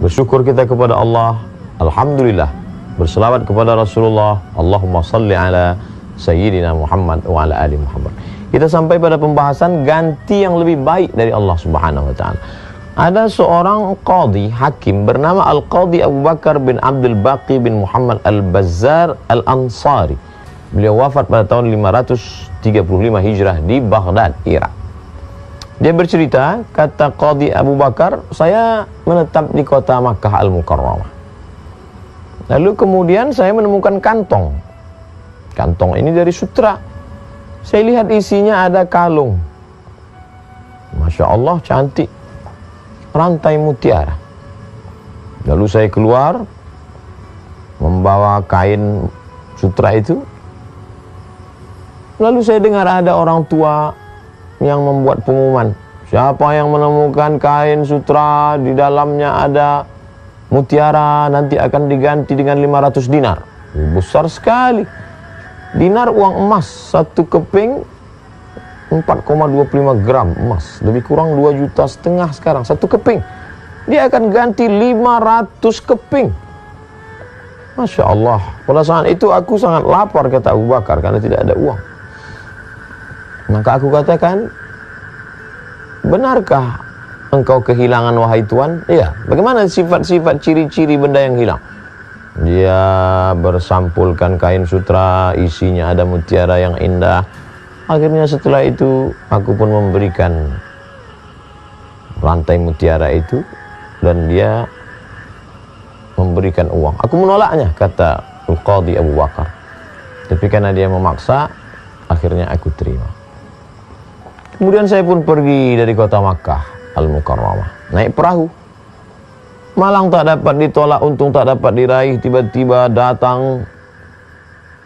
bersyukur kita kepada Allah, alhamdulillah, berselawat kepada Rasulullah, Allahumma salli ala Sayyidina Muhammad wa ala ali Muhammad. Kita sampai pada pembahasan ganti yang lebih baik dari Allah Subhanahu wa taala. Ada seorang qadhi hakim bernama Al-Qadhi Abu Bakar bin Abdul Baqi bin Muhammad Al-Bazzar Al-Ansari. Beliau wafat pada tahun 535 Hijrah di Baghdad, Irak. Dia bercerita, kata Qadhi Abu Bakar, saya menetap di kota Makkah Al-Mukarramah. Lalu kemudian saya menemukan kantong. Kantong ini dari sutra. Saya lihat isinya ada kalung. Masya Allah, cantik. Rantai mutiara. Lalu saya keluar, membawa kain sutra itu. Lalu saya dengar ada orang tua yang membuat pengumuman. Siapa yang menemukan kain sutra di dalamnya ada mutiara, nanti akan diganti dengan 500 dinar. Besar sekali. Dinar uang emas, satu keping 4,25 gram emas, lebih kurang 2,5 juta sekarang satu keping. Dia akan ganti 500 keping. Masya Allah. Pada saat itu aku sangat lapar, kata Abu Bakar, karena tidak ada uang. Maka aku katakan, benarkah engkau kehilangan wahai Tuan? Iya. Bagaimana sifat-sifat ciri-ciri benda yang hilang? Dia bersampulkan kain sutra, isinya ada mutiara yang indah. Akhirnya setelah itu aku pun memberikan rantai mutiara itu, dan dia memberikan uang. Aku menolaknya, kata Al-Qadhi Abu Bakar. Tapi karena dia memaksa, akhirnya aku terima. Kemudian saya pun pergi dari kota Makkah Al-Mukarramah, naik perahu. Malang tak dapat ditolak, untung tak dapat diraih. Tiba-tiba datang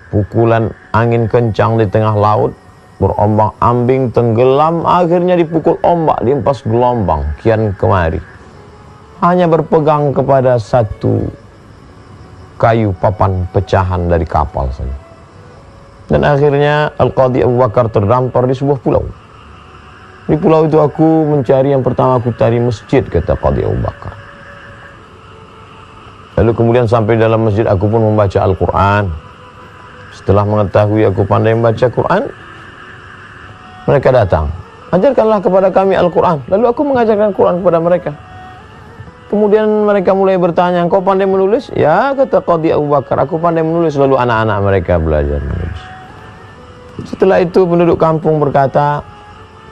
pukulan angin kencang di tengah laut, berombang-ambing, tenggelam, akhirnya dipukul ombak, diempas gelombang kian kemari. Hanya berpegang kepada satu kayu papan pecahan dari kapal saja. Dan akhirnya Al-Qadhi Abu Bakar terdampar di sebuah pulau. Di pulau itu aku mencari, yang pertama aku cari masjid, kata Qadhi Abu Bakar. Lalu kemudian sampai dalam masjid aku pun membaca Al-Quran. Setelah mengetahui aku pandai membaca Quran, mereka datang, ajarkanlah kepada kami Al-Quran. Lalu aku mengajarkan Quran kepada mereka. Kemudian mereka mulai bertanya, kau pandai menulis? Ya, kata Qadhi Abu Bakar, aku pandai menulis. Lalu anak-anak mereka belajar menulis. Setelah itu penduduk kampung berkata,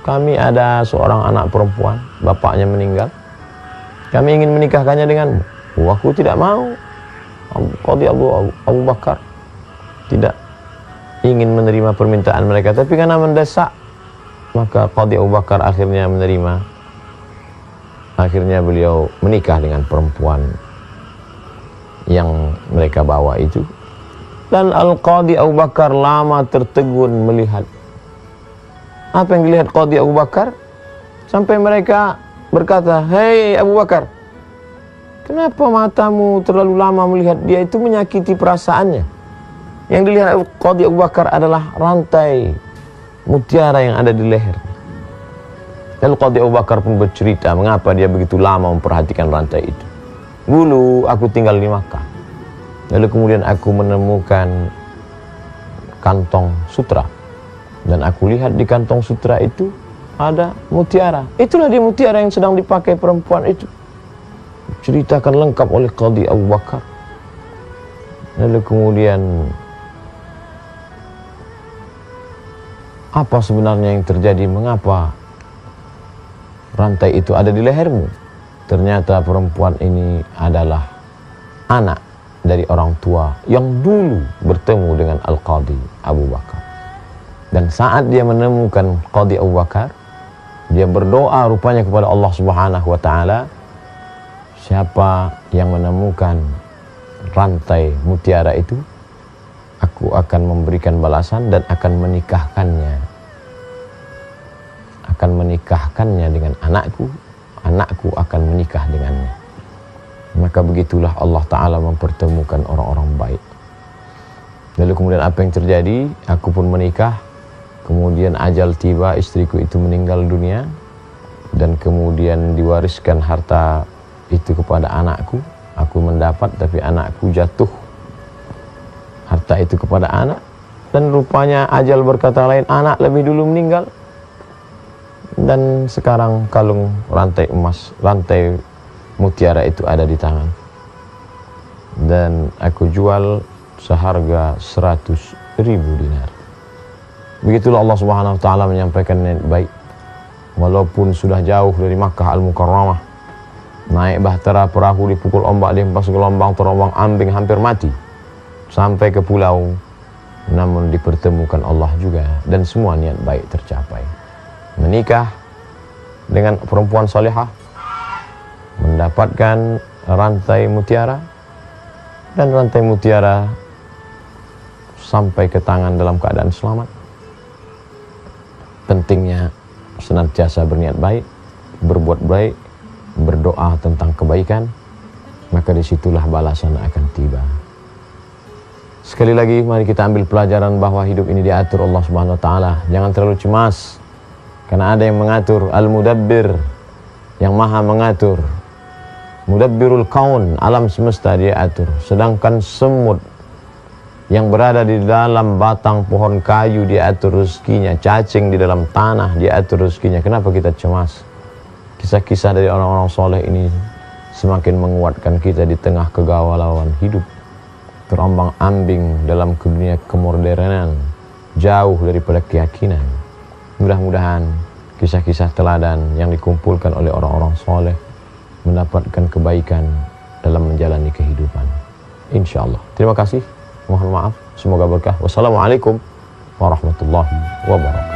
kami ada seorang anak perempuan, bapaknya meninggal. Kami ingin menikahkannya denganmu. Aku tidak mau. Qadhi Abu Bakar tidak ingin menerima permintaan mereka, tapi karena mendesak, maka Qadhi Abu Bakar akhirnya menerima. Akhirnya beliau menikah dengan perempuan yang mereka bawa itu. Dan Al-Qadhi Abu Bakar lama tertegun melihat. Apa yang dilihat Qadhi Abu Bakar? Sampai mereka berkata, hei Abu Bakar, kenapa matamu terlalu lama melihat dia? Itu menyakiti perasaannya. Yang dilihat Qadhi Abu Bakar adalah rantai mutiara yang ada di leher. Lalu Qadhi Abu Bakar pun bercerita mengapa dia begitu lama memperhatikan rantai itu. Dulu aku tinggal di Makkah. Lalu kemudian aku menemukan kantong sutra. Dan aku lihat di kantong sutra itu ada mutiara. Itulah dia mutiara yang sedang dipakai perempuan itu. Ceritakan lengkap oleh Qadhi Abu Bakar. Lalu kemudian, apa sebenarnya yang terjadi? Mengapa rantai itu ada di lehermu? Ternyata perempuan ini adalah anak dari orang tua yang dulu bertemu dengan Al-Qadhi Abu Bakar. Dan saat dia menemukan Qadhi Abu Bakar, dia berdoa rupanya kepada Allah Subhanahu wa taala, siapa yang menemukan rantai mutiara itu, aku akan memberikan balasan dan akan menikahkannya. Akan menikahkannya dengan anakku, anakku akan menikah dengannya. Maka begitulah Allah Ta'ala mempertemukan orang-orang baik. Lalu kemudian apa yang terjadi? Aku pun menikah. Kemudian ajal tiba, istriku itu meninggal dunia. Dan kemudian diwariskan harta itu kepada anakku, aku mendapat tapi anakku jatuh. Harta itu kepada anak, dan rupanya ajal berkata lain, anak lebih dulu meninggal. Dan sekarang kalung rantai emas, rantai mutiara itu ada di tangan, dan aku jual seharga 100.000 dinar. Begitulah Allah Subhanahu wa taala menyampaikan niat baik. Walaupun sudah jauh dari Makkah Al-Mukarramah, naik bahtera perahu dipukul ombak, dihempas gelombang, terombang ambing, hampir mati sampai ke pulau, namun dipertemukan Allah juga, dan semua niat baik tercapai. Menikah dengan perempuan salihah, mendapatkan rantai mutiara, dan rantai mutiara sampai ke tangan dalam keadaan selamat. Pentingnya senantiasa berniat baik, berbuat baik, berdoa tentang kebaikan, maka disitulah balasan akan tiba. Sekali lagi, mari kita ambil pelajaran bahwa hidup ini diatur Allah Subhanahu wa taala. Jangan terlalu cemas, karena ada yang mengatur, Al-Mudabbir, yang maha mengatur. Mudabbirul kaun, alam semesta dia atur. Sedangkan semut yang berada di dalam batang pohon kayu dia atur rezekinya, cacing di dalam tanah dia atur rezekinya. Kenapa kita cemas? Kisah-kisah dari orang-orang soleh ini semakin menguatkan kita di tengah kegalauan hidup, terombang ambing dalam dunia kemodernan, jauh daripada keyakinan. Mudah-mudahan kisah-kisah teladan yang dikumpulkan oleh orang-orang soleh mendapatkan kebaikan dalam menjalani kehidupan, insyaallah. Terima kasih, mohon maaf, semoga berkah. Wassalamualaikum warahmatullahi wabarakatuh.